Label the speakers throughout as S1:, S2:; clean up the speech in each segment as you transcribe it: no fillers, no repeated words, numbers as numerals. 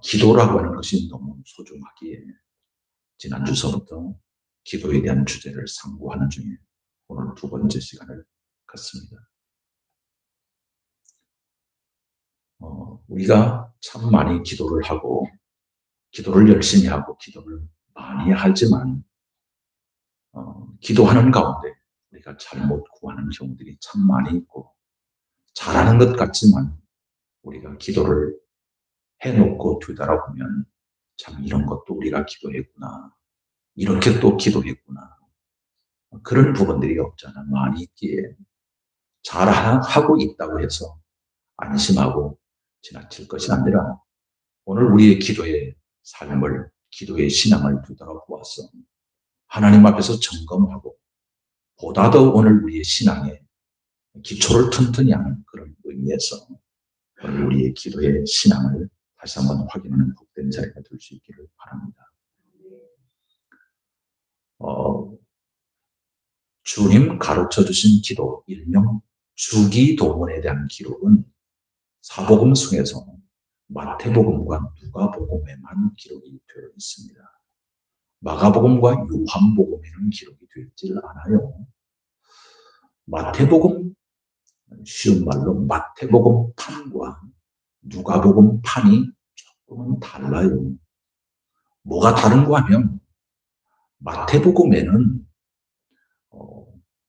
S1: 기도라고 하는 것이 너무 소중하기에 지난주서부터 기도에 대한 주제를 상고하는 중에 오늘 두 번째 시간을 갖습니다. 우리가 참 많이 기도를 하고 기도를 열심히 하고 기도를 많이 하지만 기도하는 가운데 우리가 잘못 구하는 경우들이 참 많이 있고 잘하는 것 같지만 우리가 기도를 해놓고 뒤돌아보면 참 이런 것도 우리가 기도했구나, 이렇게 또 기도했구나, 그런 부분들이 없잖아 많이 있기에 잘하고 있다고 해서 안심하고 지나칠 것이 아니라 오늘 우리의 기도의 삶을, 기도의 신앙을 뒤돌아보아서 하나님 앞에서 점검하고 보다 더 오늘 우리의 신앙의 기초를 튼튼히 하는 그런 의미에서 오늘 우리의 기도의 신앙을 다시 한번 확인하는 복된 자리가 될 수 있기를 바랍니다. 주님 가르쳐 주신 기도, 일명 주기도문에 대한 기록은 사복음 중에서 마태복음과 누가복음에만 기록이 되어 있습니다. 마가복음과 요한복음에는 기록이 되어 있지 않아요. 마태복음, 쉬운 말로 마태복음 판과 누가복음 판이 조금은 달라요. 뭐가 다른가 하면 마태복음에는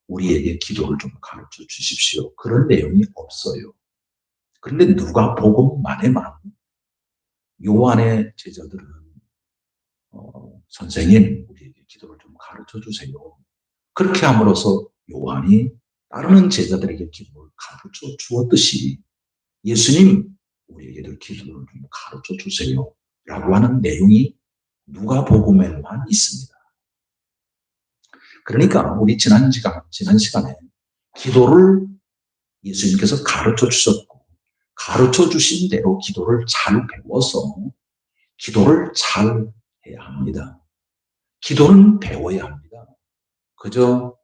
S1: 우리에게 기도를 좀 가르쳐 주십시오, 그런 내용이 없어요. 그런데 누가복음만에만 요한의 제자들은 선생님 우리에게 기도를 좀 가르쳐 주세요, 그렇게 함으로써 요한이 따르는 제자들에게 기도를 가르쳐 주었듯이 예수님 우리에게도 기도를 좀 가르쳐 주세요 라고 하는 내용이 누가복음에만 있습니다. 그러니까 우리 지난 시간에 기도를 예수님께서 가르쳐 주셨고 가르쳐 주신 대로 기도를 잘 배워서 기도를 잘 해야 합니다. 기도는 배워야 합니다. 그저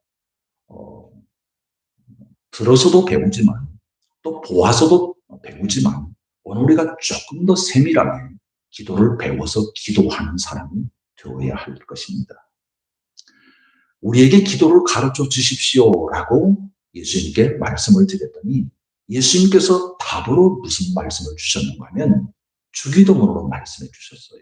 S1: 들어서도 배우지만 또 보아서도 배우지만 오늘 우리가 조금 더 세밀하게 기도를 배워서 기도하는 사람이 되어야 할 것입니다. 우리에게 기도를 가르쳐 주십시오라고 예수님께 말씀을 드렸더니 예수님께서 답으로 무슨 말씀을 주셨는가 하면 주기도문으로 말씀해 주셨어요.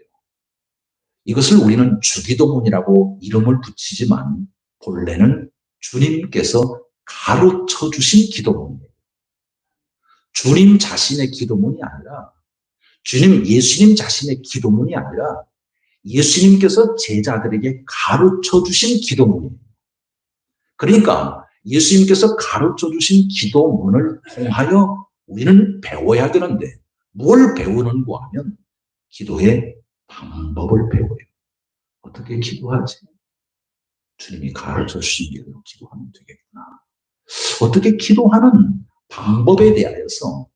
S1: 이것을 우리는 주기도문이라고 이름을 붙이지만 본래는 주님께서 가르쳐 주신 기도문이에요. 주님 자신의 기도문이 아니라 예수님 자신의 기도문이 아니라 예수님께서 제자들에게 가르쳐 주신 기도문이에요. 그러니까 예수님께서 가르쳐 주신 기도문을 통하여 우리는 배워야 되는데 뭘 배우는가 하면 기도의 방법을 배워요. 어떻게 기도하지? 주님이 가르쳐 주신 대로 기도하면 되겠구나. 어떻게 기도하는 방법에 대하여서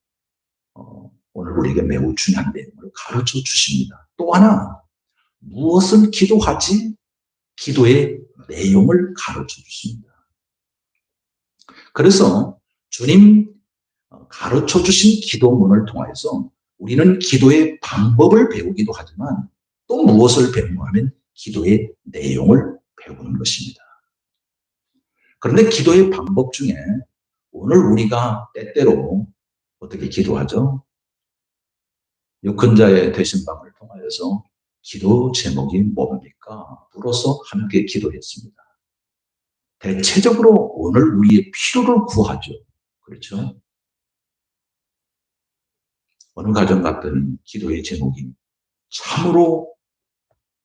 S1: 오늘 우리에게 매우 중요한 내용을 가르쳐 주십니다. 또 하나, 무엇을 기도하지? 기도의 내용을 가르쳐 주십니다. 그래서 주님 가르쳐 주신 기도문을 통해서 우리는 기도의 방법을 배우기도 하지만 또 무엇을 배우는가 하면 기도의 내용을 배우는 것입니다. 그런데 기도의 방법 중에 오늘 우리가 때때로 어떻게 기도하죠? 유권자의 되신방을 통하여서 기도 제목이 뭡니까? 물어서 함께 기도했습니다. 대체적으로 오늘 우리의 필요를 구하죠. 그렇죠? 어느 가정 갔더니 기도의 제목이 참으로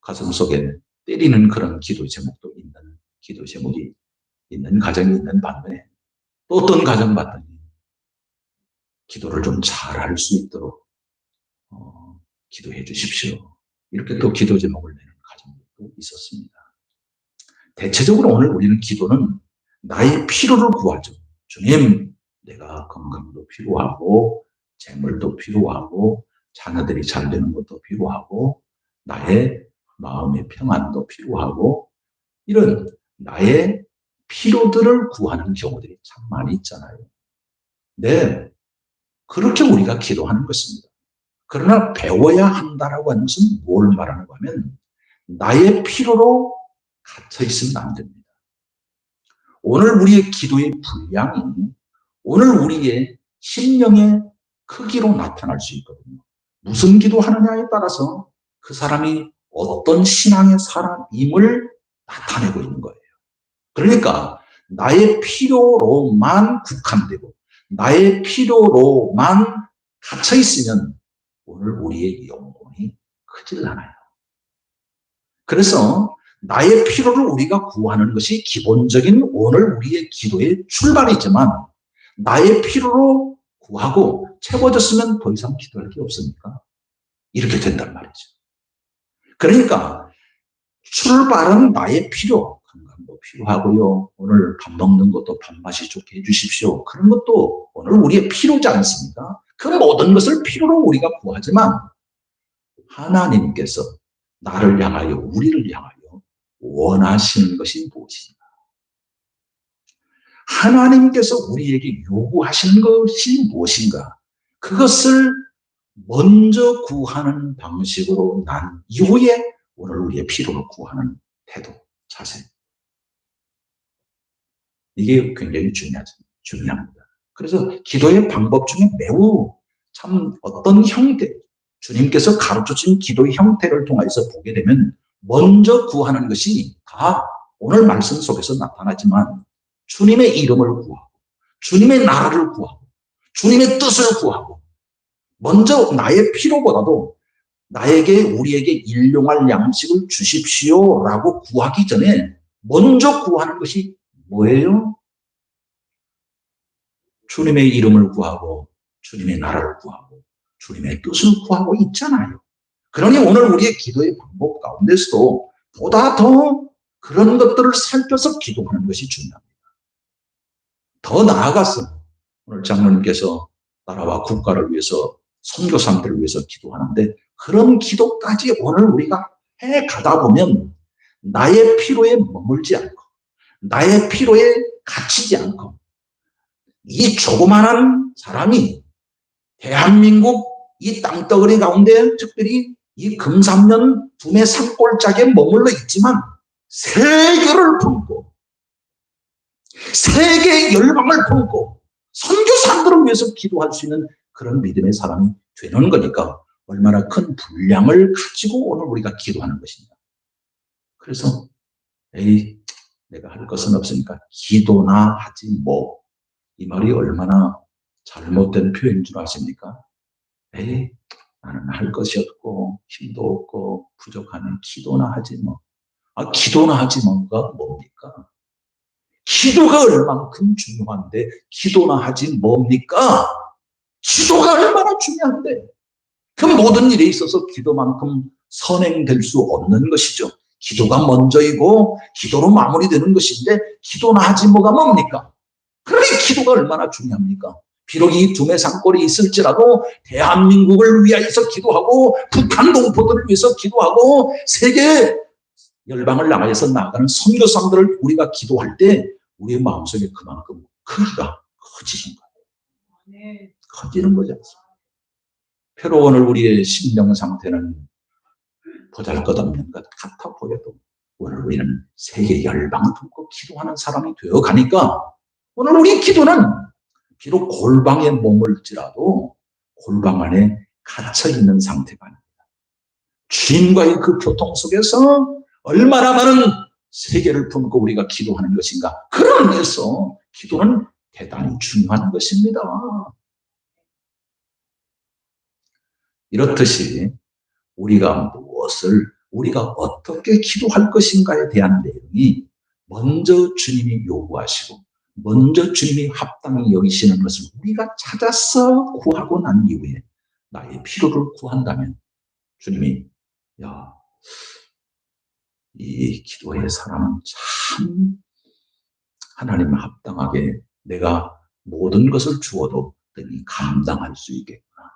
S1: 가슴속에 때리는 그런 기도 제목도 있는, 기도 제목이 있는 가정이 있는 반면에 또 어떤 가정 봤더니 기도를 좀 잘할 수 있도록 기도해 주십시오, 이렇게 또 기도 제목을 내는 가정도 있었습니다. 대체적으로 오늘 우리는 기도는 나의 필요를 구하죠. 주님, 내가 건강도 필요하고 재물도 필요하고 자녀들이 잘 되는 것도 필요하고 나의 마음의 평안도 필요하고 이런 나의 필요들을 구하는 경우들이 참 많이 있잖아요. 네, 그렇게 우리가 기도하는 것입니다. 그러나 배워야 한다라고 하는 것은 뭘 말하는가 하면 나의 필요로 갇혀 있으면 안 됩니다. 오늘 우리의 기도의 분량이 오늘 우리의 심령의 크기로 나타날 수 있거든요. 무슨 기도하느냐에 따라서 그 사람이 어떤 신앙의 사람임을 나타내고 있는 거예요. 그러니까 나의 필요로만 국한되고 나의 필요로만 갇혀 있으면 오늘 우리의 영혼이 크질 않아요. 그래서 나의 필요를 우리가 구하는 것이 기본적인 오늘 우리의 기도의 출발이지만 나의 필요로 구하고 채워졌으면 더 이상 기도할 게 없으니까 이렇게 된단 말이죠. 그러니까 출발은 나의 필요, 건강도 필요하고요. 오늘 밥 먹는 것도 밥맛이 좋게 해주십시오. 그런 것도 오늘 우리의 필요지 않습니까? 그 모든 것을 필요로 우리가 구하지만 하나님께서 나를 향하여 우리를 향하여 원하시는 것이 무엇인가? 하나님께서 우리에게 요구하시는 것이 무엇인가? 그것을 먼저 구하는 방식으로 난 이후에 오늘 우리의 필요를 구하는 태도, 자세. 이게 굉장히 중요합니다. 그래서 기도의 방법 중에 매우 참 어떤 형태, 주님께서 가르쳐준 기도의 형태를 통해서 보게 되면 먼저 구하는 것이 다 오늘 말씀 속에서 나타나지만 주님의 이름을 구하고 주님의 나라를 구하고 주님의 뜻을 구하고 먼저 나의 필요보다도 나에게 우리에게 일용할 양식을 주십시오라고 구하기 전에 먼저 구하는 것이 뭐예요? 주님의 이름을 구하고 주님의 나라를 구하고 주님의 뜻을 구하고 있잖아요. 그러니 오늘 우리의 기도의 방법 가운데서도 보다 더 그런 것들을 살펴서 기도하는 것이 중요합니다. 더 나아가서 오늘 장로님께서 나라와 국가를 위해서 선교사들을 위해서 기도하는데 그런 기도까지 오늘 우리가 해 가다 보면 나의 필요에 머물지 않고 나의 필요에 갇히지 않고 이 조그마한 사람이 대한민국 이 땅덩어리 가운데 특별히 이 금삼년 두메 산골짜기에 머물러 있지만 세계를 품고 세계의 열방을 품고 선교사들을 위해서 기도할 수 있는 그런 믿음의 사람이 되는 거니까 얼마나 큰 분량을 가지고 오늘 우리가 기도하는 것입니다. 그래서 에이 내가 할 것은 없으니까 기도나 하지 뭐 이 말이 얼마나 잘못된 표현인 줄 아십니까? 에이 나는 할 것이 없고 힘도 없고 부족하니 기도나 하지 뭐. 아 기도나 하지 뭐가 뭡니까? 기도가 얼만큼 중요한데 기도나 하지 뭡니까? 기도가 얼마나 중요한데 그 모든 일에 있어서 기도만큼 선행될 수 없는 것이죠. 기도가 먼저이고 기도로 마무리되는 것인데 기도나 하지 뭐가 뭡니까? 그러니 기도가 얼마나 중요합니까? 비록 이 두메 산골이 있을지라도 대한민국을 위하여서 기도하고 북한 동포들을 위해서 기도하고 세계 열방을 나가서 나아가는 선교사들을 우리가 기도할 때 우리의 마음속에 그만큼 크기가 커지는 거예요. 커지는 거지 않습니까? 표로 오늘 우리의 심령 상태는 보잘것없는 것 같아 보여도 오늘 우리는 세계 열방을 품고 기도하는 사람이 되어 가니까 오늘 우리 기도는 비록 골방에 머물지라도 골방 안에 갇혀있는 상태가 아닙니다. 주님과의 그 교통 속에서 얼마나 많은 세계를 품고 우리가 기도하는 것인가. 그런 의미에서 기도는 대단히 중요한 것입니다. 이렇듯이 우리가 우리가 어떻게 기도할 것인가에 대한 내용이 먼저 주님이 요구하시고 먼저 주님이 합당히 여기시는 것을 우리가 찾아서 구하고 난 이후에 나의 필요를 구한다면 주님이 야, 이 기도의 사람은 참 하나님 합당하게 내가 모든 것을 주어도 능히 감당할 수 있겠구나.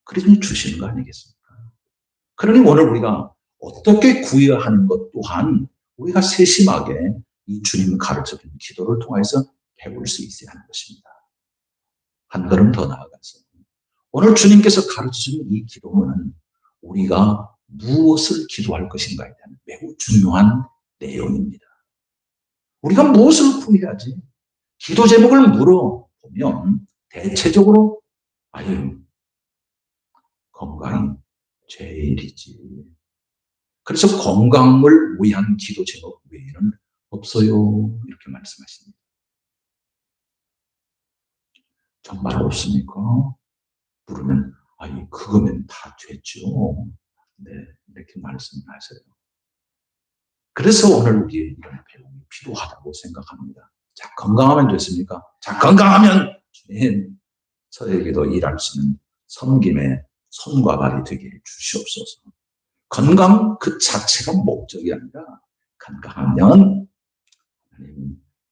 S1: 그러니 주시는 거 아니겠습니까? 그러니 오늘 우리가 어떻게 구해야 하는 것 또한 우리가 세심하게 이 주님 가르쳐준 기도를 통해서 배울 수 있어야 하는 것입니다. 한 걸음 더 나아가서 오늘 주님께서 가르쳐준 이 기도문은 우리가 무엇을 기도할 것인가에 대한 매우 중요한 내용입니다. 우리가 무엇을 구해야지? 기도 제목을 물어보면 대체적으로 건강이 제일이지. 그래서 건강을 위한 기도 제목 외에는 없어요. 이렇게 말씀하십니다. 정말 없습니까? 물으면 그거면 다 됐죠. 네, 이렇게 말씀하세요. 그래서 오늘 우리의 이런 배움이 필요하다고 생각합니다. 자, 건강하면 됐습니까? 자, 건강하면 주님, 저에게도 일할 수 있는 섬김의 손과 발이 되게 주시옵소서. 건강 그 자체가 목적이 아니라 건강하면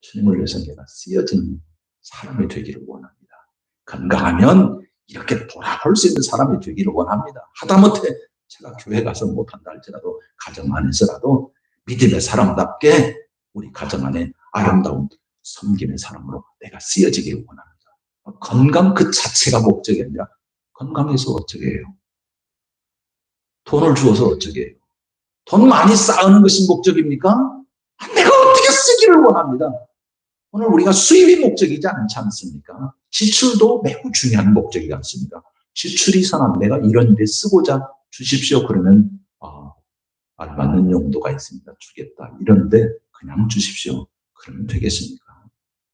S1: 주님을 위해서 내가 쓰여지는 사람이 되기를 원합니다. 건강하면 이렇게 돌아올 수 있는 사람이 되기를 원합니다. 하다못해 제가 교회 가서 못한다 할지라도 가정 안에서라도 믿음의 사람답게 우리 가정 안에 아름다운 섬김의 사람으로 내가 쓰여지기를 원합니다. 건강 그 자체가 목적이 아니라 건강해서 어쩌게 해요? 돈을 주어서 어쩌게 해요? 돈 많이 쌓는 것이 목적입니까? 내가 어떻게 쓰기를 원합니다. 오늘 우리가 수입이 목적이지 않지 않습니까? 지출도 매우 중요한 목적이지 않습니까? 지출이 선한 내가 이런 일에 쓰고자 주십시오. 그러면 알맞는 용도가 있습니다. 주겠다. 이런데 그냥 주십시오. 그러면 되겠습니까?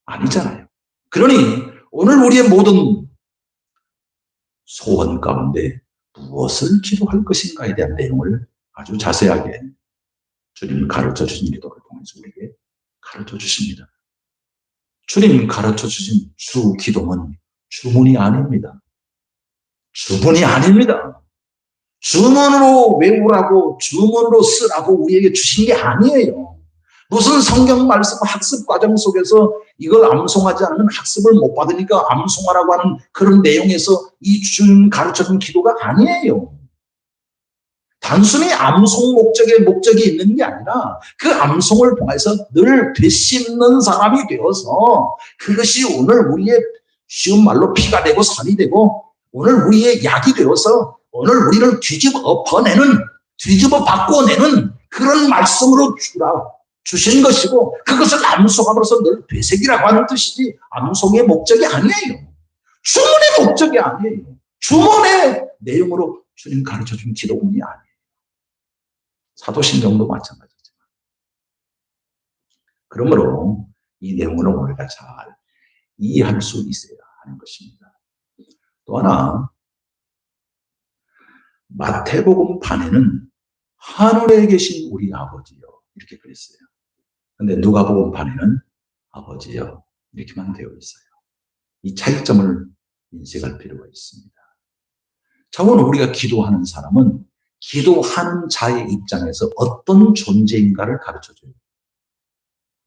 S1: 아니잖아요. 그러니 오늘 우리의 모든 소원 가운데 무엇을 기도할 것인가에 대한 내용을 아주 자세하게 주님 가르쳐 주신 기도를 통해서 우리에게 가르쳐 주십니다. 주님 가르쳐 주신 주 기도는 주문이 아닙니다. 주문이 아닙니다. 주문으로 외우라고 주문으로 쓰라고 우리에게 주신 게 아니에요. 무슨 성경 말씀 학습 과정 속에서 이걸 암송하지 않으면 학습을 못 받으니까 암송하라고 하는 그런 내용에서 이 주님 가르쳐준 기도가 아니에요. 단순히 암송 목적이 있는 게 아니라 그 암송을 통해서 늘 되씹는 사람이 되어서 그것이 오늘 우리의 쉬운 말로 피가 되고 살이 되고 오늘 우리의 약이 되어서 오늘 우리를 뒤집어 바꿔내는 그런 말씀으로 주신 것이고 그것을 암송함으로써 늘 되새기라고 하는 뜻이지 암송의 목적이 아니에요. 주문의 목적이 아니에요. 주문의 내용으로 주님 가르쳐준 기도문이 아니에요. 사도신경도 마찬가지지만. 그러므로 이 내용을 우리가 잘 이해할 수 있어야 하는 것입니다. 또 하나 마태복음 판에는 하늘에 계신 우리 아버지요 이렇게 그랬어요. 근데 누가복음 판에는 아버지요 이렇게만 되어 있어요. 이 차이점을 인식할 필요가 있습니다. 자, 오늘 우리가 기도하는 사람은 기도하는 자의 입장에서 어떤 존재인가를 가르쳐줘요.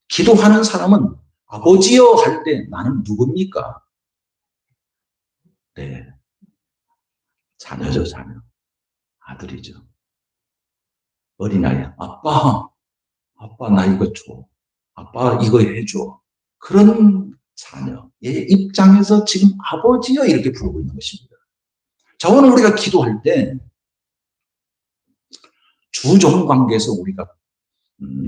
S1: 기도하는 사람은 아버지여 할 때 나는 누굽니까? 네, 자녀죠, 자녀. 아들이죠. 어린아이, 아빠 나 이거 줘. 아빠 이거 해줘. 그런 자녀의 입장에서 지금 아버지여 이렇게 부르고 있는 것입니다. 자, 오늘 우리가 기도할 때 주종 관계에서 우리가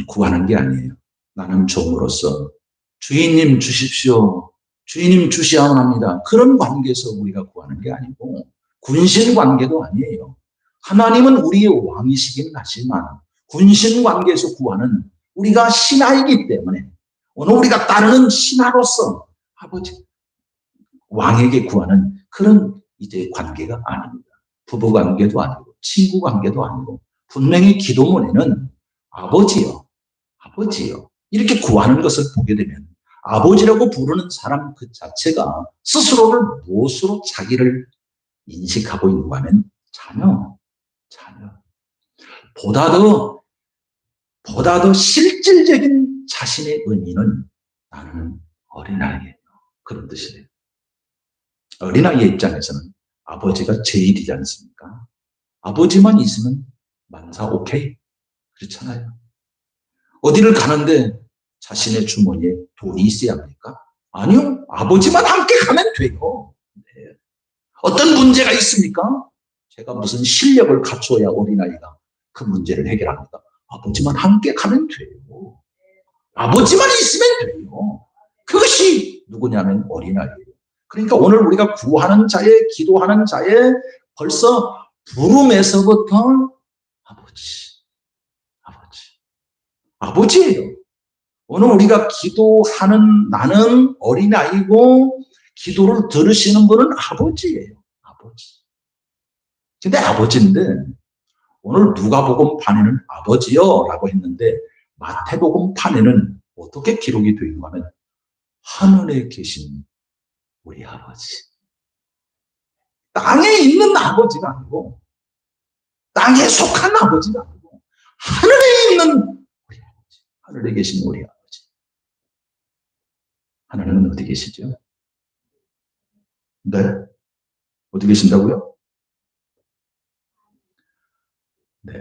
S1: 구하는 게 아니에요. 나는 종으로서 주인님 주십시오. 주인님 주시옵나이다. 그런 관계에서 우리가 구하는 게 아니고 군신 관계도 아니에요. 하나님은 우리의 왕이시긴 하지만 군신 관계에서 구하는 우리가 신하이기 때문에 오늘 우리가 따르는 신하로서 아버지 왕에게 구하는 그런 이제 관계가 아닙니다. 부부 관계도 아니고 친구 관계도 아니고 분명히 기도문에는 아버지요 이렇게 구하는 것을 보게 되면 아버지라고 부르는 사람 그 자체가 스스로를 무엇으로 자기를 인식하고 있는가 하면 자녀. 보다 더 실질적인 자신의 의미는 나는 어린아이예요. 그런 뜻이에요. 어린아이의 입장에서는 아버지가 제일이지 않습니까? 아버지만 있으면 만사 오케이. 그렇잖아요. 어디를 가는데 자신의 주머니에 돈이 있어야 합니까? 아니요. 아버지만 함께 가면 돼요. 네. 어떤 문제가 있습니까? 제가 무슨 실력을 갖춰야 어린아이가 그 문제를 해결합니다. 아버지만 함께 가면 돼요. 아버지만 있으면 돼요. 그것이 누구냐면 어린아이예요. 그러니까 오늘 우리가 구하는 자에, 기도하는 자에 벌써 부름에서부터 아버지예요. 오늘 우리가 기도하는 나는 어린아이고 기도를 들으시는 분은 아버지예요. 아버지. 근데 아버지인데 오늘 누가복음판에는 아버지요 라고 했는데 마태복음판에는 어떻게 기록이 되어 있는가 하면 하늘에 계신 우리 아버지. 땅에 있는 아버지가 아니고 땅에 속한 아버지가 아니고 하늘에 있는 우리 아버지. 하늘에 계신 우리 아버지. 하늘에는 어디 계시죠? 네. 어디 계신다고요? 네.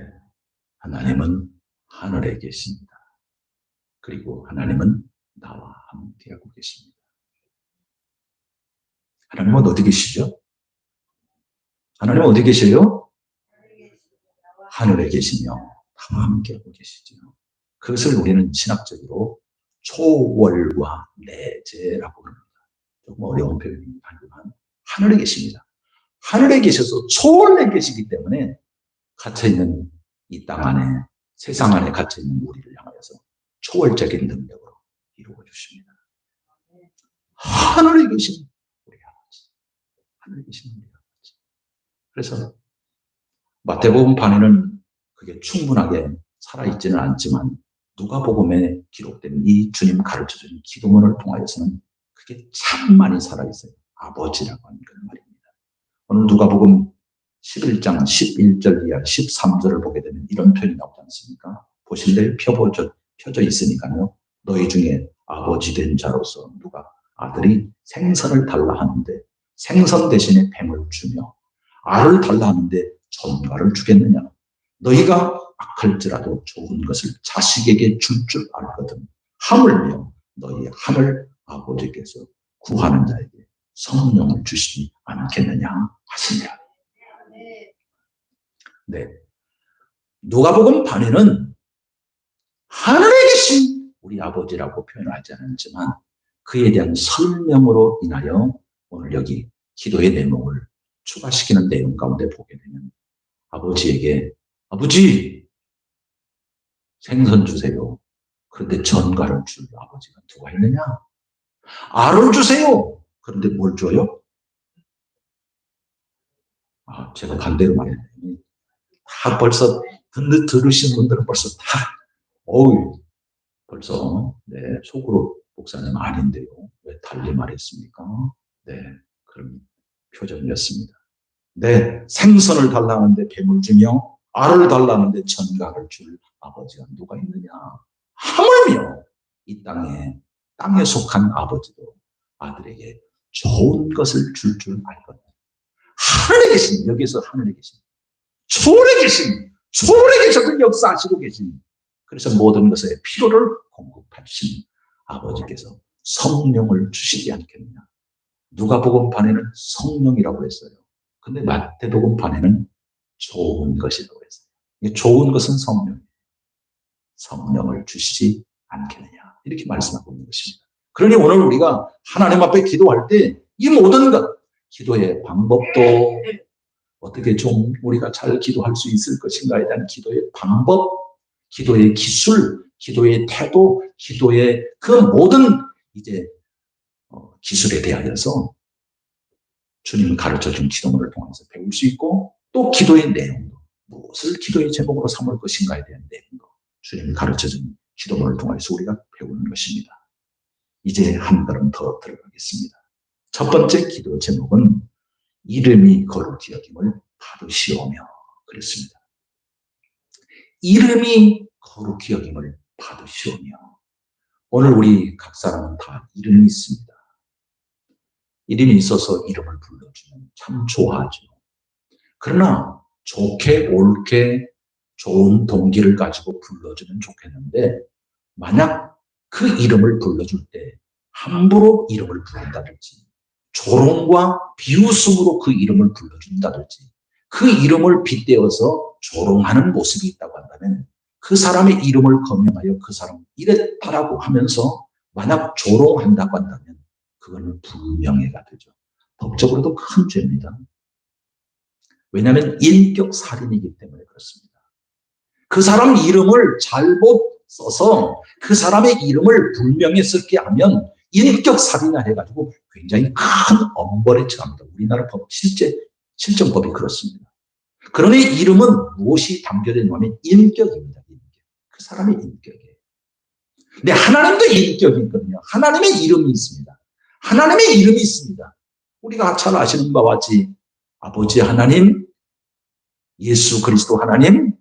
S1: 하나님은 하늘에 계십니다. 그리고 하나님은 나와 함께하고 계십니다. 하나님은 어디 계시죠? 하나님은 어디 계세요? 하늘에 계시며 나와 함께하고 계시죠. 그것을 우리는 신학적으로 초월과 내재라고 합니다. 조금 어려운 표현이긴 하지만 하늘에 계십니다. 하늘에 계셔서 초월에 계시기 때문에 갇혀있는 이 땅 안에, 세상 안에 갇혀있는 우리를 향하여서 초월적인 능력으로 이루어 주십니다. 하늘에 계신 우리 아버지. 하늘에 계신 우리 아버지. 그래서 마태복음판에는 그게 충분하게 살아있지는 않지만 누가복음에 기록된 이 주님 가르쳐주는 기도문을 통하여서는 그게 참 많이 살아있어요. 아버지라고 하는 그런 말입니다. 오늘 누가복음 11장 11절 이하 13절을 보게 되면 이런 표현이 나오지 않습니까? 보실래요? 펴져 있으니까요. 너희 중에 아버지 된 자로서 누가 아들이 생선을 달라 하는데 생선 대신에 뱀을 주며 알을 달라 하는데 전갈을 주겠느냐? 너희가 악할지라도 좋은 것을 자식에게 줄 줄 알거든. 하물며 너희 하늘 아버지께서 구하는 자에게 성령을 주시지 않겠느냐 하시니라. 네. 누가복음 반에는 하늘에 계신 우리 아버지라고 표현하지 않았지만 그에 대한 설명으로 인하여 오늘 여기 기도의 내용을 추가시키는 내용 가운데 보게 되면 아버지에게 아버지 생선 주세요. 그런데 전갈을 줄 아버지가 누가 있느냐? 알을 주세요. 그런데 뭘 줘요? 제가 반대로 말했네요. 다 벌써 들으신 분들은 벌써 다 벌써 네, 속으로 목사님 아닌데요. 왜 달리 말했습니까? 네, 그런 표정이었습니다. 네, 생선을 달라는데 뱀을 주며 알을 달라는데 전갈을 줄 아버지가 누가 있느냐? 하물며 이 땅에 속한 아버지도 아들에게 좋은 것을 줄 알거든. 하늘에 계신, 여기서 하늘에 계신, 초월에 계셔서 역사하시고 계신, 그래서 모든 것에 필요를 공급하신 아버지께서 성령을 주시지 않겠느냐. 누가복음판에는 성령이라고 했어요. 근데 마태복음판에는 좋은 것이라고 했어요. 좋은 것은 성령이에요. 성령을 주시지 않겠느냐. 이렇게 말씀하고 있는 것입니다. 그러니 오늘 우리가 하나님 앞에 기도할 때 이 모든 것, 기도의 방법도 어떻게 좀 우리가 잘 기도할 수 있을 것인가에 대한 기도의 방법, 기도의 기술, 기도의 태도, 기도의 그 모든 이제 기술에 대하여서 주님 가르쳐준 기도문을 통해서 배울 수 있고 또 기도의 내용도 무엇을 기도의 제목으로 삼을 것인가에 대한 내용도 주님 가르쳐준 기도문을 통해서 우리가 배우는 것입니다. 이제 한 걸음 더 들어가겠습니다. 첫 번째 기도 제목은 이름이 거룩히 여김을 받으시오며 그랬습니다. 이름이 거룩히 여김을 받으시오며. 오늘 우리 각 사람은 다 이름이 있습니다. 이름이 있어서 이름을 불러주면 참 좋아하죠. 그러나 좋게 옳게 좋은 동기를 가지고 불러주면 좋겠는데 만약 그 이름을 불러줄 때 함부로 이름을 부른다든지 조롱과 비웃음으로 그 이름을 불러준다든지 그 이름을 빗대어서 조롱하는 모습이 있다고 한다면 그 사람의 이름을 거명하여 그 사람 이랬다라고 하면서 만약 조롱한다고 한다면 그거는 불명예가 되죠. 법적으로도 큰 죄입니다. 왜냐하면 인격 살인이기 때문에 그렇습니다. 그 사람 이름을 잘못 써서 그 사람의 이름을 불명예스럽게 하면 인격 살인을 해가지고 굉장히 큰 엄벌에 처합니다. 우리나라 법 실정법이 그렇습니다. 그러니 이름은 무엇이 담겨져 있냐면 인격입니다. 인격. 그 사람의 인격이에요. 근데 하나님도 인격이 있거든요. 하나님의 이름이 있습니다. 하나님의 이름이 있습니다. 우리가 잘 아시는 바와 같이 아버지 하나님, 예수 그리스도 하나님,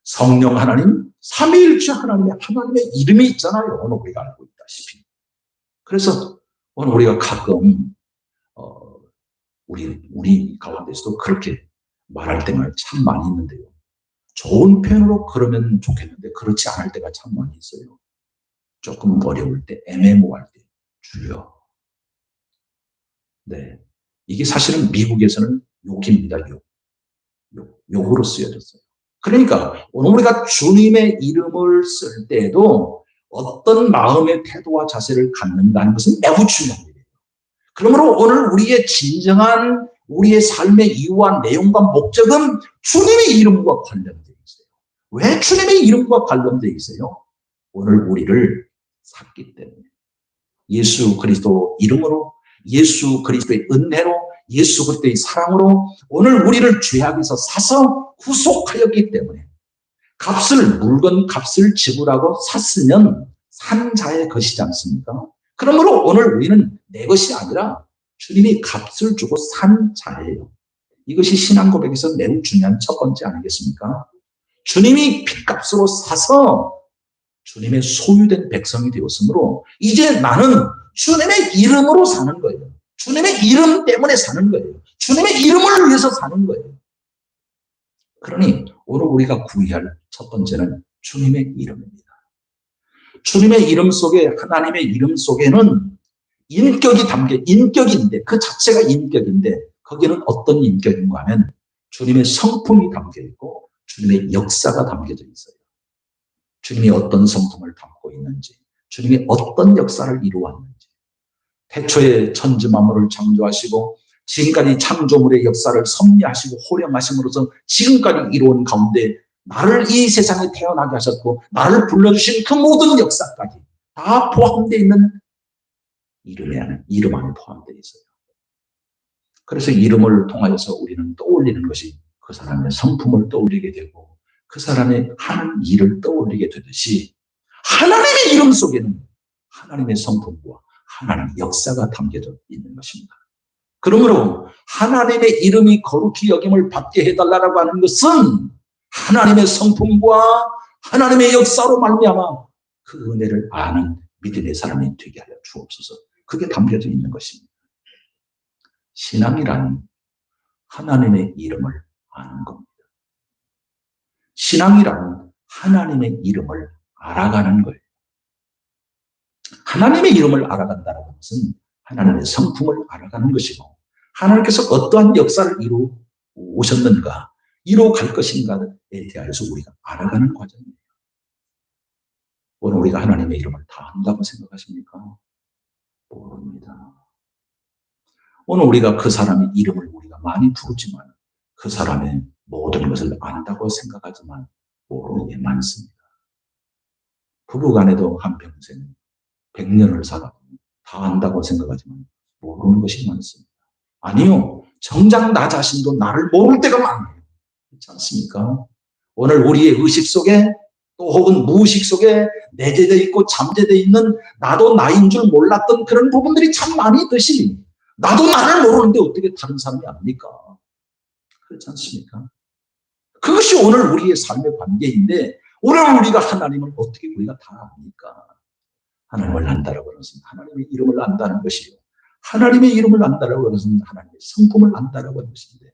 S1: 성령 하나님, 삼위일체 하나님의 이름이 있잖아요. 오늘 우리가 알고 있다시피. 그래서 오늘 우리가 가끔 우리 가운데서도 그렇게 말할 때가 참 많이 있는데요. 좋은 표현으로 그러면 좋겠는데 그렇지 않을 때가 참 많이 있어요. 조금 어려울 때, 애매모호할 때 주여. 네, 이게 사실은 미국에서는 욕입니다. 욕으로 쓰여졌어요. 그러니까 오늘 우리가 주님의 이름을 쓸 때에도 어떤 마음의 태도와 자세를 갖는다는 것은 매우 중요한 일이에요. 그러므로 오늘 우리의 진정한 우리의 삶의 이유와 내용과 목적은 주님의 이름과 관련되어 있어요. 왜 주님의 이름과 관련되어 있어요? 오늘 우리를 샀기 때문에. 예수 그리스도 이름으로, 예수 그리스도의 은혜로, 예수 그리스도의 사랑으로 오늘 우리를 죄악에서 사서 구속하였기 때문에 물건 값을 지불하고 샀으면 산 자의 것이지 않습니까? 그러므로 오늘 우리는 내 것이 아니라 주님이 값을 주고 산 자예요. 이것이 신앙 고백에서 매우 중요한 첫 번째 아니겠습니까? 주님이 핏값으로 사서 주님의 소유된 백성이 되었으므로 이제 나는 주님의 이름으로 사는 거예요. 주님의 이름 때문에 사는 거예요. 주님의 이름을 위해서 사는 거예요. 그러니 오늘 우리가 구해야 할 첫 번째는 주님의 이름입니다. 주님의 이름 속에, 하나님의 이름 속에는 인격인데 그 자체가 인격인데 거기는 어떤 인격인가 하면 주님의 성품이 담겨 있고 주님의 역사가 담겨져 있어요. 주님이 어떤 성품을 담고 있는지, 주님이 어떤 역사를 이루었는지, 태초에 천지 만물을 창조하시고 지금까지 창조물의 역사를 섭리하시고 호령하심으로써 지금까지 이루어온 가운데 나를 이 세상에 태어나게 하셨고 나를 불러주신 그 모든 역사까지 다 포함되어 있는 이름 안에 포함되어 있어요. 그래서 이름을 통하여서 우리는 떠올리는 것이 그 사람의 성품을 떠올리게 되고 그 사람의 하는 일을 떠올리게 되듯이 하나님의 이름 속에는 하나님의 성품과 하나님의 역사가 담겨져 있는 것입니다. 그러므로 하나님의 이름이 거룩히 여김을 받게 해달라고 하는 것은 하나님의 성품과 하나님의 역사로 말미암아 그 은혜를 아는 믿음의 사람이 되게 하여 주옵소서. 그게 담겨져 있는 것입니다. 신앙이란 하나님의 이름을 아는 겁니다. 신앙이란 하나님의 이름을 알아가는 거예요. 하나님의 이름을 알아간다는 것은 하나님의 성품을 알아가는 것이고 하나님께서 어떠한 역사를 이루어 오셨는가, 이루어 갈 것인가에 대하여서 우리가 알아가는 과정이에요. 오늘 우리가 하나님의 이름을 다 안다고 생각하십니까? 모릅니다. 오늘 우리가 그 사람의 이름을 우리가 많이 부르지만 그 사람의 모든 것을 안다고 생각하지만 모르는 게 많습니다. 부부간에도 한평생 100년을 살아도 다 안다고 생각하지만 모르는 것이 많습니다. 아니요. 정작 나 자신도 나를 모를 때가 많아요. 그렇지 않습니까? 오늘 우리의 의식 속에 또 혹은 무의식 속에 내재되어 있고 잠재되어 있는 나도 나인 줄 몰랐던 그런 부분들이 참 많이 있듯이 나도 나를 모르는데 어떻게 다른 사람이 압니까? 그렇지 않습니까? 그것이 오늘 우리의 삶의 관계인데 오늘 우리가 하나님을 어떻게 우리가 다 압니까? 하나님을 안다라고 하는 것은 하나님의 이름을 안다는 것이요. 하나님의 이름을 안다라고 하는 것은 하나님의 성품을 안다라고 하는 것인데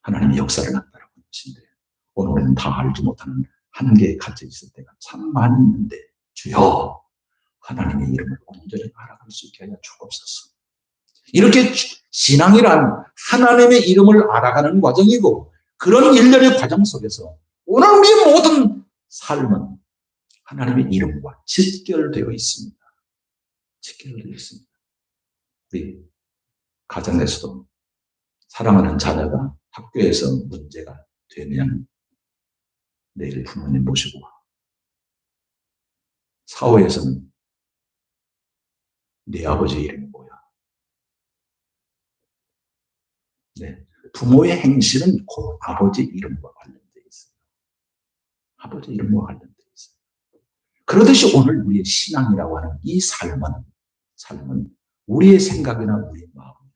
S1: 하나님의 역사를 안다라고 하는 것인데 오늘은 다 알지 못하는 한계에 갇혀 있을 때가 참 많이 있는데 주여 하나님의 이름을 온전히 알아갈 수 있게 하여 주옵소서. 이렇게 신앙이란 하나님의 이름을 알아가는 과정이고, 그런 일련의 과정 속에서 오늘 우리의 모든 삶은 하나님의 이름과 직결되어 있습니다. 직결되어 있습니다. 우리 가정에서도 사랑하는 자녀가 학교에서 문제가 되면 내일 부모님 모시고 와. 사회에서는 네 아버지 이름이 뭐야? 네. 부모의 행실은 그 아버지 이름과 관련되어 있어요. 아버지 이름과 관련되어 있어요. 그러듯이 오늘 우리의 신앙이라고 하는 이 삶은 우리의 생각이나 우리의 마음이나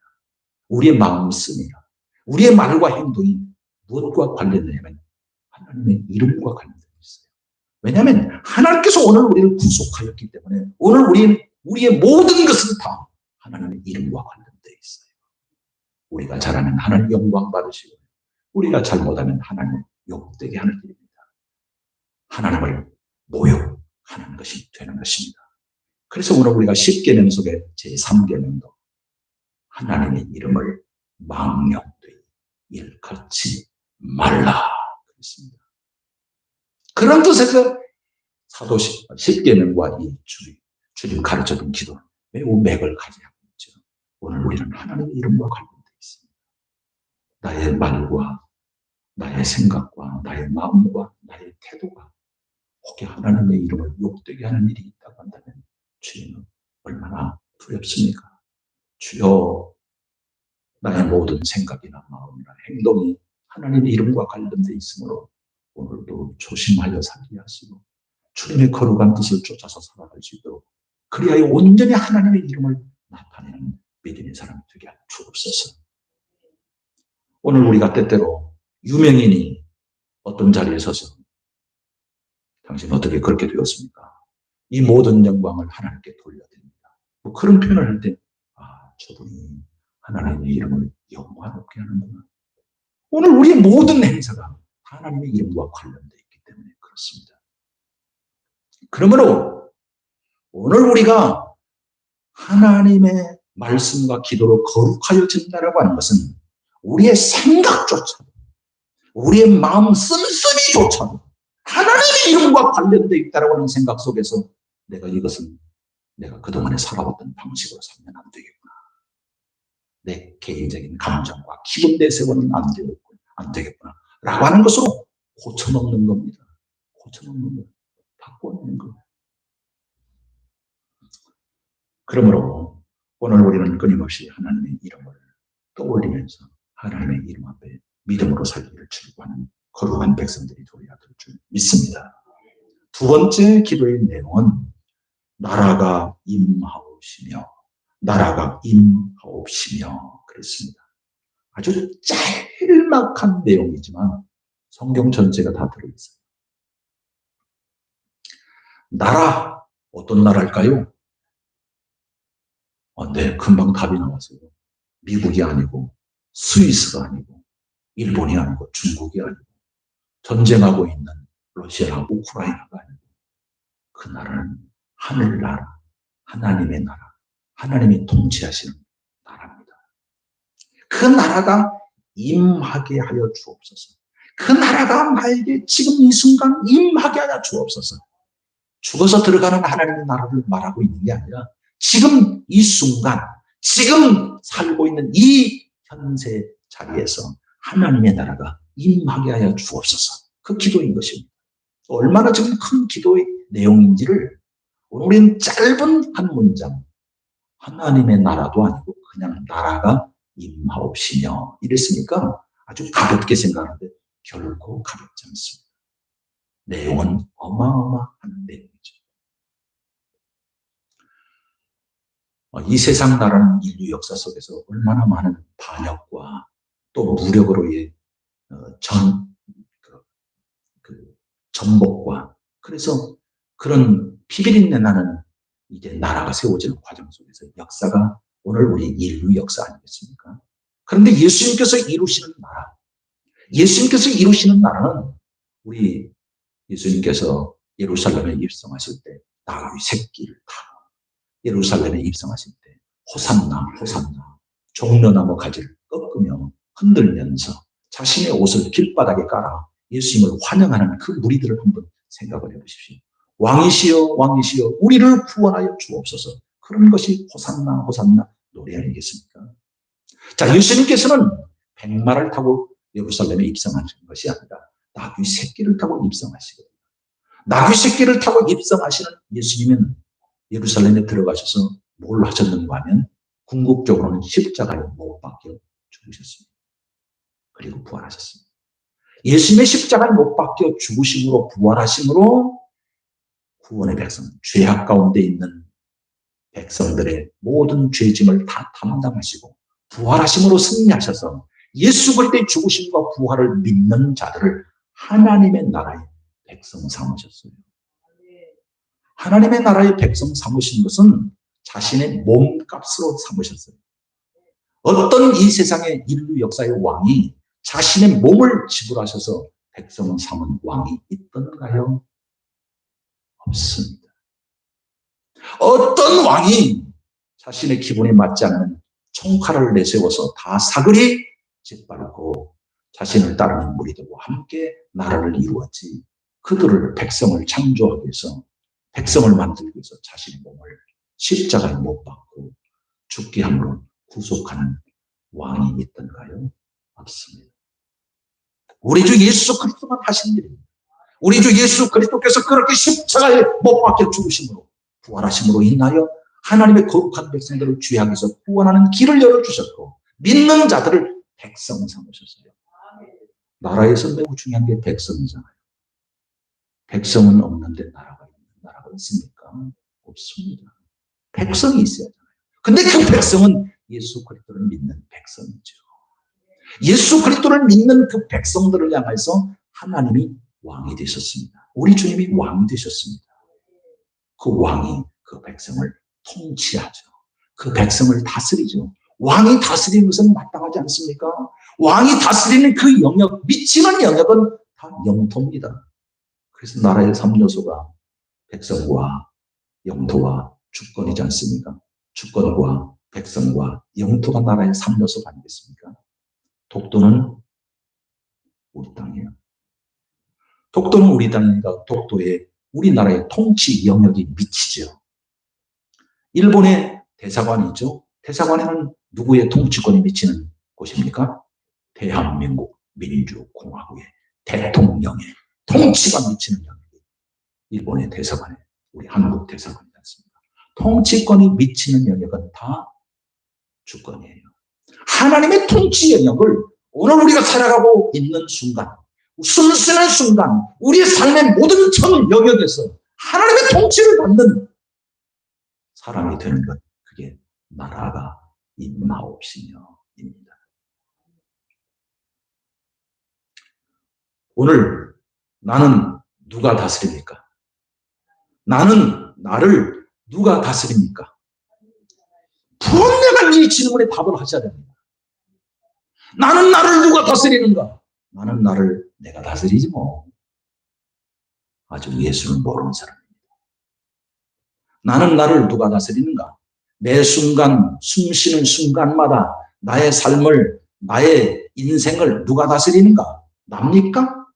S1: 우리의 마음씀이나 우리의 말과 행동이 무엇과 관련되냐면 하나님의 이름과 관련되어 있어요. 왜냐하면 하나님께서 오늘 우리를 구속하였기 때문에 오늘 우리의 모든 것은 다 하나님의 이름과 관련되어 있어요. 우리가 잘하면 하나님 영광 받으시고 우리가 잘못하면 하나님 욕되게 하는 일입니다. 하나님을 모욕하는 것이 되는 것입니다. 그래서 오늘 우리가 10계명 속에 제3계명도 하나님의 이름을 망령되이 일컫지 말라 그랬습니다. 그런 뜻에서 사도 10계명과 이 주님 가르쳐준 기도는 매우 맥을 가지고 있죠. 오늘 우리는 하나님의 이름과 관련되어 있습니다. 나의 말과 나의 생각과 나의 마음과 나의 태도가 혹여 하나님의 이름을 욕되게 하는 일이 있다고 한다면 주님은 얼마나 두렵습니까? 주여, 나의 모든 생각이나 마음이나 행동이 하나님의 이름과 관련되어 있으므로 오늘도 조심하여 살게 하시고 주님의 거룩한 뜻을 쫓아서 살아갈 수 있도록 그리하여 온전히 하나님의 이름을 나타내는 믿음의 사람이 되게 하여 주옵소서. 오늘 우리가 때때로 유명인이 어떤 자리에 서서 당신 어떻게 그렇게 되었습니까? 이 모든 영광을 하나님께 돌려드립니다. 뭐 그런 표현을 할 때 저분이 하나님의 이름을 영화롭게 하는구나. 오늘 우리의 모든 행사가 하나님의 이름과 관련되어 있기 때문에 그렇습니다. 그러므로 오늘 우리가 하나님의 말씀과 기도로 거룩하여진다라고 하는 것은 우리의 생각조차도 우리의 마음 씀씀이조차도 하나님의 이름과 관련되어 있다라고 하는 생각 속에서 이것은 내가 그동안에 살아왔던 방식으로 살면 안 되겠구나. 내 개인적인 감정과 기분 내세워는 안 되겠구나. 라고 하는 것으로 고쳐먹는 겁니다. 고쳐먹는 거. 바꿔내는 겁니다. 그러므로 오늘 우리는 끊임없이 하나님의 이름을 떠올리면서 하나님의 이름 앞에 믿음으로 살기를 즐거워하는 거룩한 백성들이 되어야 될 줄 믿습니다. 두 번째 기도의 내용은 나라가 임하옵시며 그랬습니다. 아주 짤막한 내용이지만 성경 전체가 다 들어있어요. 나라, 어떤 나라일까요? 네, 금방 답이 나왔어요. 미국이 아니고 스위스가 아니고 일본이 아니고 중국이 아니고 전쟁하고 있는 러시아나 우크라이나가 아니고 그 나라는 하늘나라, 하나님의 나라, 하나님이 통치하시는 나라입니다. 그 나라가 임하게 하여 주옵소서. 그 나라가 나에게 지금 이 순간 임하게 하여 주옵소서. 죽어서 들어가는 하나님의 나라를 말하고 있는 게 아니라 지금 이 순간, 지금 살고 있는 이 현세 자리에서 하나님의 나라가 임하게 하여 주옵소서. 그 기도인 것입니다. 얼마나 지금 큰 기도의 내용인지를 우리는 짧은 한 문장, 하나님의 나라도 아니고 그냥 나라가 임하옵시며 이랬으니까 아주 가볍게 생각하는데 결코 가볍지 않습니다. 내용은 어마어마한 내용이죠. 이 세상 나라는 인류 역사 속에서 얼마나 많은 반역과 또 무력으로의 전복과 그래서 그런 피비린내 나는 이제 나라가 세워지는 과정 속에서 역사가 오늘 우리 인류 역사 아니겠습니까? 그런데 예수님께서 이루시는 나라는 우리 예수님께서 예루살렘에 입성하실 때 나귀 새끼를 타고 예루살렘에 입성하실 때 호산나 호산나 종려나무 가지를 꺾으며 흔들면서 자신의 옷을 길바닥에 깔아 예수님을 환영하는 그 무리들을 한번 생각을 해보십시오. 왕이시여 왕이시여 우리를 구원하여 주옵소서. 그런 것이 호산나 호산나 노래 아니겠습니까? 자, 예수님께서는 백마를 타고 예루살렘에 입성하신 것이 아니라 나귀 새끼를 타고 입성하시거든요. 나귀 새끼를 타고 입성하시는 예수님은 예루살렘에 들어가셔서 뭘 하셨는가 하면 궁극적으로는 십자가에 못 박혀 죽으셨습니다. 그리고 부활하셨습니다. 예수님의 십자가에 못 박혀 죽으심으로 부활하심으로 구원의 백성, 죄악 가운데 있는 백성들의 모든 죄짐을 다 담당하시고 부활하심으로 승리하셔서 예수 그리스도의 죽으심과 부활을 믿는 자들을 하나님의 나라의 백성 삼으셨어요. 하나님의 나라의 백성 삼으신 것은 자신의 몸값으로 삼으셨어요. 어떤 이 세상의 인류 역사의 왕이 자신의 몸을 지불하셔서 백성을 삼은 왕이 있던가요? 없습니다. 어떤 왕이 자신의 기분에 맞지 않는 총칼을 내세워서 다 사그리 짓밟고 자신을 따르는 무리들과 함께 나라를 이루었지, 그들을 백성을 창조하기 위해서 백성을 만들기 위해서 자신의 몸을 십자가에 못 박고 죽게 함으로 구속하는 왕이 있던가요? 없습니다. 우리 주 예수 그리스도만 하신 일입니다. 우리 주 예수 그리스도께서 그렇게 십자가에 못 박혀 죽으심으로 부활하심으로 인하여 하나님의 거룩한 백성들을 죄악에서 구원하는 길을 열어주셨고 믿는 자들을 백성 삼으셨어요. 나라에서 매우 중요한 게 백성이잖아요. 백성은 없는데 나라가 있습니까? 없습니다. 백성이 있어야 하잖아요. 근데 그 백성은 예수 그리스도를 믿는 백성이죠. 예수 그리스도를 믿는 그 백성들을 향해서 하나님이 왕이 되셨습니다. 우리 주님이 왕이 되셨습니다. 그 왕이 그 백성을 통치하죠. 그 백성을 다스리죠. 왕이 다스리는 것은 마땅하지 않습니까? 왕이 다스리는 그 영역, 미치는 영역은 다 영토입니다. 그래서 나라의 3요소가 백성과 영토와 주권이지 않습니까? 주권과 백성과 영토가 나라의 3요소가 아니겠습니까? 독도는 우리 땅이에요. 독도는 우리 땅이니까 독도에 우리나라의 통치 영역이 미치죠. 일본의 대사관이 있죠. 대사관에는 누구의 통치권이 미치는 곳입니까? 대한민국 민주공화국의 대통령의 통치가 미치는 영역이 일본의 대사관에, 우리 한국 대사관이지 않습니까? 통치권이 미치는 영역은 다 주권이에요. 하나님의 통치 영역을 오늘 우리가 살아가고 있는 순간, 숨쉬는 순간, 우리의 삶의 모든 전 영역에서 하나님의 통치를 받는 사람이 되는 것, 그게 나라가 임하옵시며입니다. 오늘 나는 누가 다스립니까? 나는 나를 누가 다스립니까? 분명한 이 질문에 답을 하셔야 됩니다. 나는 나를 누가 다스리는가? 나는 나를 내가 다스리지 뭐. 아주 예수를 모르는 사람입니다. 나는 나를 누가 다스리는가? 매 순간, 숨쉬는 순간마다 나의 삶을, 나의 인생을 누가 다스리는가? 납니까?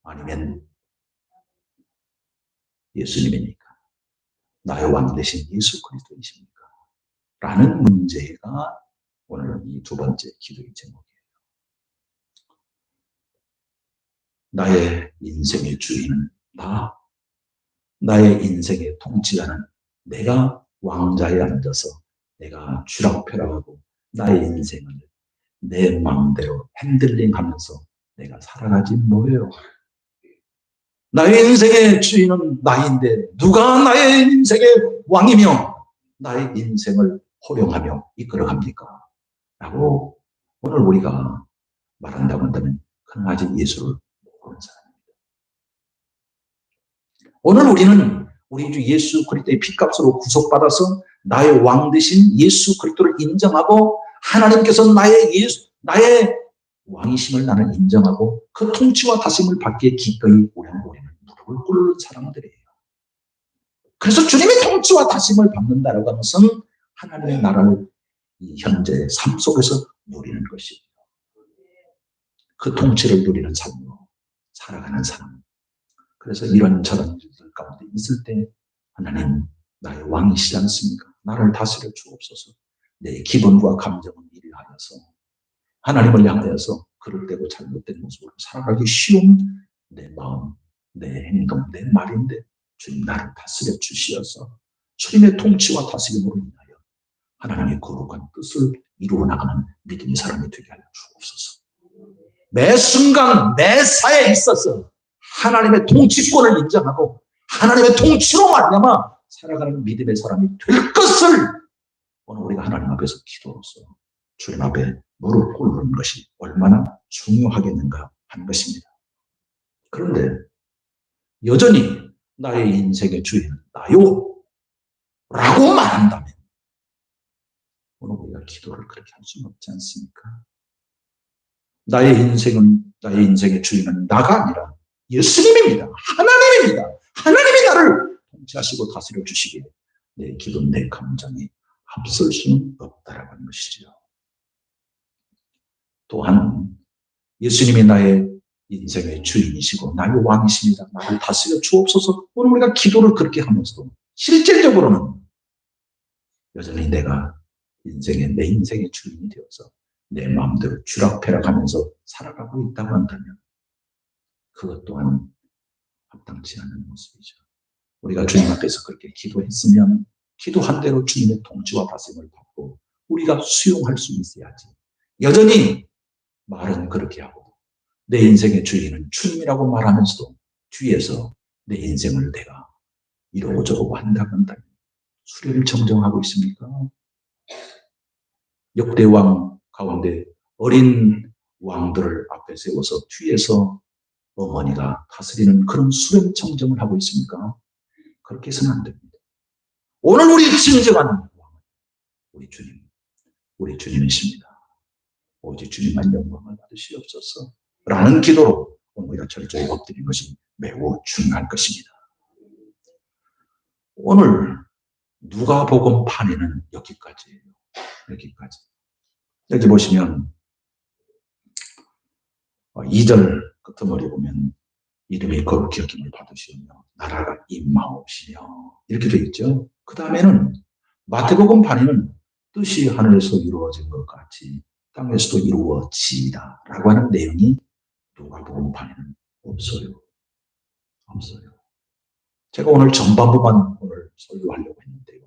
S1: 아니면 예수님입니까? 나의 왕 되신 예수 그리스도이십니까? 라는 문제가 오늘 이 두 번째 기도의 제목이에요. 나의 인생의 주인은 나, 나의 인생의 통치자는 내가 왕자에 앉아서 내가 쥐락펴락하고 나의 인생을 내 마음대로 핸들링하면서 내가 살아가지 뭐예요. 나의 인생의 주인은 나인데 누가 나의 인생의 왕이며 나의 인생을 호령하며 이끌어갑니까? 라고 오늘 우리가 말한다고 한다면 그는 아직 예수를 모르는 사람입니다. 오늘 우리는 우리 주 예수 그리스도의 피값으로 구속받아서 나의 왕 되신 예수 그리스도를 인정하고 하나님께서 나의 왕이심을 나는 인정하고 그 통치와 다스림을 받기에 기꺼이 우리는 무릎을 꿇는 사람들이에요. 그래서 주님의 통치와 다짐을 받는다라고 하는 것은 하나님의 나라를 이 현재의 삶 속에서 누리는 것입니다. 그 통치를 누리는 삶으로 살아가는 사람. 그래서 이런저런 일들 가운데 있을 때 하나님 나의 왕이시지 않습니까? 나를 다스려 주옵소서. 내 기분과 감정을 이해하여서 하나님을 향하여서 그릇되고 잘못된 모습으로 살아가기 쉬운 내 마음, 내 행동, 내 말인데 주님 나를 다스려 주시어서 주님의 통치와 다스림으로 인하여 하나님의 거룩한 뜻을 이루어 나가는 믿음의 사람이 되게 하여 주옵소서. 매 순간 매 사에 있어서 하나님의 통치권을 인정하고 하나님의 통치로 말미암아 살아가는 믿음의 사람이 될 것을 오늘 우리가 하나님 앞에서 기도로서 주님 앞에 무릎 꿇는 것이 얼마나 중요하겠는가 하는 것입니다. 그런데 여전히 나의 인생의 주인은 나요 라고 말한다면 오늘 우리가 기도를 그렇게 할 수는 없지 않습니까? 나의 인생의 주인은 나가 아니라 예수님입니다. 하나님입니다. 하나님이 나를 통치하시고 다스려 주시기에 내 기분, 내 감정이 앞설 수는 없다라고 하는 것이죠. 또한 예수님이 나의 인생의 주인이시고 나의 왕이십니다. 나를 다스려 주옵소서. 오늘 우리가 기도를 그렇게 하면서도 실질적으로는 여전히 내가 내 인생의 주인이 되어서 내 마음대로 쥐락펴락하면서 살아가고 있다고 한다면 그것 또한 합당치 않은 모습이죠. 우리가 주님 앞에서 그렇게 기도했으면 기도한 대로 주님의 통치와 다스림을 받고 우리가 수용할 수 있어야지. 여전히 말은 그렇게 하고 내 인생의 주인은 주님이라고 말하면서도 뒤에서 내 인생을 내가 이러고 저러고 한다고 한다면 수레를 정정하고 있습니까? 역대왕 가운데 어린 왕들을 앞에 세워서 뒤에서 어머니가 다스리는 그런 수렴 청정을 하고 있습니까? 그렇게 해서는 안 됩니다. 오늘 우리 진정한 왕은 우리 주님이십니다. 오직 주님만 영광을 받으시옵소서 라는 기도로 오늘 우리가 철저히 엎드린 것이 매우 중요할 것입니다. 오늘 누가복음 판에는 여기까지예요. 여기까지. 여기 보시면 2절 끝머리 보면 이름이 거룩히 여김을 받으시며 나라가 임하옵시며 이렇게 되어 있죠. 그 다음에는 마태복음 판에는 뜻이 하늘에서 이루어진 것 같이 땅에서도 이루어지이다 라고 하는 내용이 누가복음 판에는 없어요. 제가 오늘 전반부만 오늘 설교하려고 했는데요.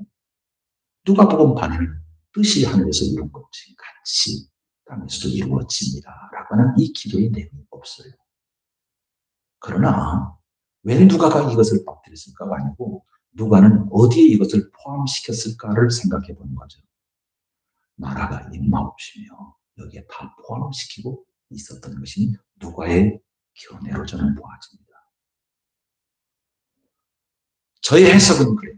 S1: 누가복음 판에는 뜻이 하늘에서 이룬 것 같이 땅에서도 이루어집니다 라고 하는 이 기도의 내용이 없어요. 그러나 왜 누가가 이것을 빠뜨렸을까가 아니고 누가는 어디에 이것을 포함시켰을까를 생각해 보는 거죠. 나라가 임하옵시며 여기에 다 포함시키고 있었던 것이 누가의 견해로 저는 보아집니다. 저의 해석은 그래요.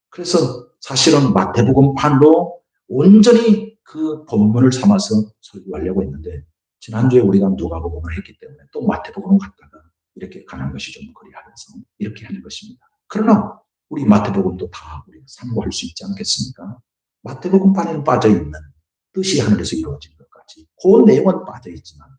S1: 그래서 사실은 마태복음 판로 온전히 그 본문을 삼아서 설교하려고 했는데 지난주에 우리가 누가복음을 했기 때문에 또 마태복음을 갔다가 이렇게 가는 것이 좀 그리하면서 이렇게 하는 것입니다. 그러나 우리 마태복음도 다 우리가 참고할 수 있지 않겠습니까? 마태복음 판에는 빠져있는 뜻이 하늘에서 이루어진 것까지 그 내용은 빠져있지만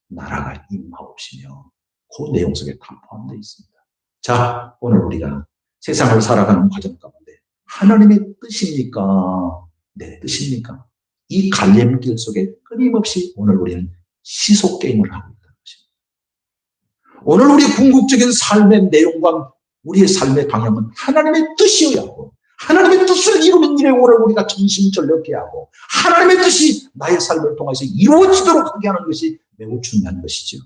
S1: 나라가 임하옵시며 그 내용 속에 다 포함되어 있습니다. 자, 오늘 우리가 세상을 살아가는 과정 가운데 하나님의 뜻입니까? 내 뜻입니까? 이 갈림길 속에 끊임없이 오늘 우리는 시속 게임을 하고 있다는 것입니다. 오늘 우리 궁극적인 삶의 내용과 우리의 삶의 방향은 하나님의 뜻이어야 하고 하나님의 뜻을 이루는 일에 오늘 우리가 전심전력해야 하고 하나님의 뜻이 나의 삶을 통해서 이루어지도록 하게 하는 것이 매우 중요한 것이죠.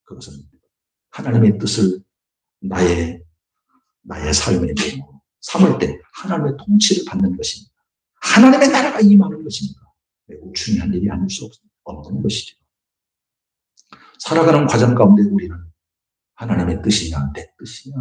S1: 그것은 하나님의 뜻을 나의 삶의 내용으로 삼을 때 하나님의 통치를 받는 것입니다. 하나님의 나라가 임하는 것입니다. 매우 중요한 일이 아닐 수 없는 것이죠. 살아가는 과정 가운데 우리는 하나님의 뜻이냐 내 뜻이냐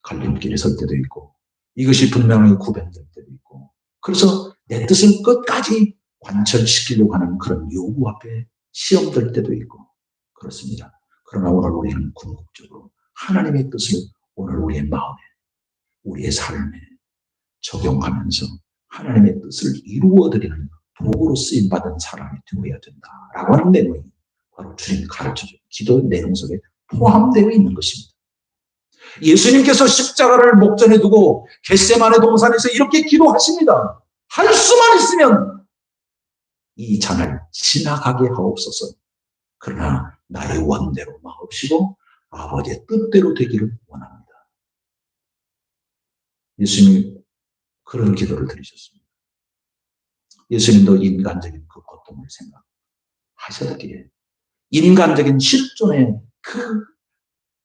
S1: 갈림길에 설 때도 있고 이것이 분명하게 구별될 때도 있고 그래서 내 뜻을 끝까지 관철시키려고 하는 그런 요구 앞에 시험될 때도 있고 그렇습니다. 그러나 오늘 우리는 궁극적으로 하나님의 뜻을 오늘 우리의 마음에 우리의 삶에 적용하면서 하나님의 뜻을 이루어드리는 도구로 쓰임받은 사람이 되어야 된다라고 하는 내용이 바로 주님 가르쳐준 기도 내용 속에 포함되어 있는 것입니다. 예수님께서 십자가를 목전에 두고 겟세마네 동산에서 이렇게 기도하십니다. 할 수만 있으면 이 잔을 지나가게 하옵소서. 그러나 나의 원대로 마옵시고 아버지의 뜻대로 되기를 원합니다. 예수님이 그런 기도를 드리셨습니다. 예수님도 인간적인 그 고통을 생각하셨기에 인간적인 실존의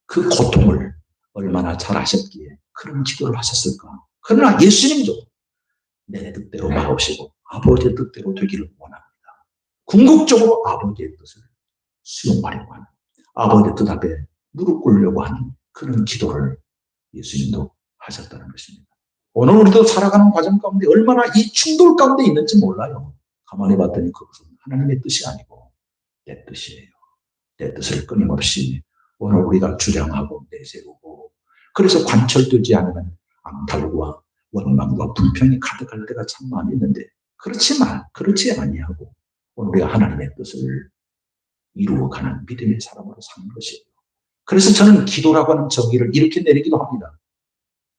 S1: 그 고통을 얼마나 잘 아셨기에 그런 기도를 하셨을까. 그러나 예수님도 내 뜻대로 마옵시고 아버지의 뜻대로 되기를 원합니다. 궁극적으로 아버지의 뜻을 수용하려고 하는, 아버지의 뜻 앞에 무릎 꿇으려고 하는 그런 기도를 예수님도 하셨다는 것입니다. 오늘 우리도 살아가는 과정 가운데 얼마나 이 충돌 가운데 있는지 몰라요. 가만히 봤더니 그것은 하나님의 뜻이 아니고 내 뜻이에요. 내 뜻을 끊임없이 오늘 우리가 주장하고 내세우고, 그래서 관철되지 않으면 앙탈과 원망과 불평이 가득할 때가 참 많이 있는데, 그렇지 아니하고 오늘 우리가 하나님의 뜻을 이루어가는 믿음의 사람으로 사는 것이에요. 그래서 저는 기도라고 하는 정의를 이렇게 내리기도 합니다.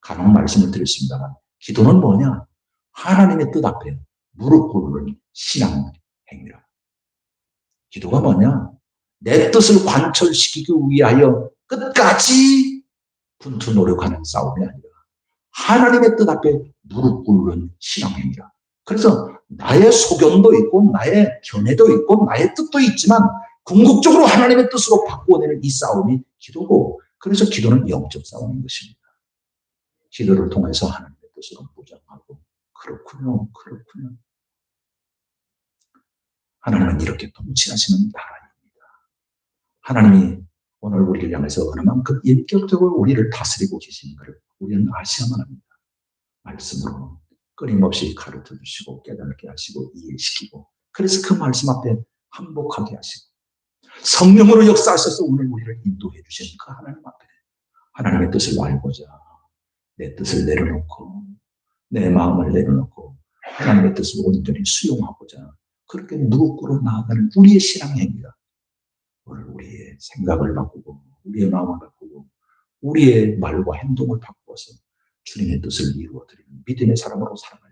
S1: 간혹 말씀을 드렸습니다만, 기도는 뭐냐? 하나님의 뜻 앞에 무릎 꿇는 신앙 행위라. 기도가 뭐냐? 내 뜻을 관철시키기 위하여 끝까지 분투 노력하는 싸움이 아니라 하나님의 뜻 앞에 무릎 꿇는 신앙 행위라. 그래서 나의 소견도 있고 나의 견해도 있고 나의 뜻도 있지만 궁극적으로 하나님의 뜻으로 바꾸어내는 이 싸움이 기도고, 그래서 기도는 영적 싸움인 것입니다. 기도를 통해서 하나님의 뜻으로 무장하고, 그렇군요. 하나님은 이렇게 통치하시는 나라입니다. 하나님이 오늘 우리를 향해서 어느 만큼 인격적으로 우리를 다스리고 계시는 것을 우리는 아셔야만 합니다. 말씀으로 끊임없이 가르쳐 주시고 깨닫게 하시고 이해시키고, 그래서 그 말씀 앞에 항복하게 하시고, 성령으로 역사하셔서 오늘 우리를 인도해 주신 그 하나님 앞에 하나님의 뜻을 알고자 내 뜻을 내려놓고 내 마음을 내려놓고 하나님의 뜻을 온전히 수용하고자 그렇게 무릎 꿇어 나아가는 우리의 신앙 행위가 오늘 우리의 생각을 바꾸고 우리의 마음을 바꾸고 우리의 말과 행동을 바꾸어서 주님의 뜻을 이루어드리는 믿음의 사람으로 살아가는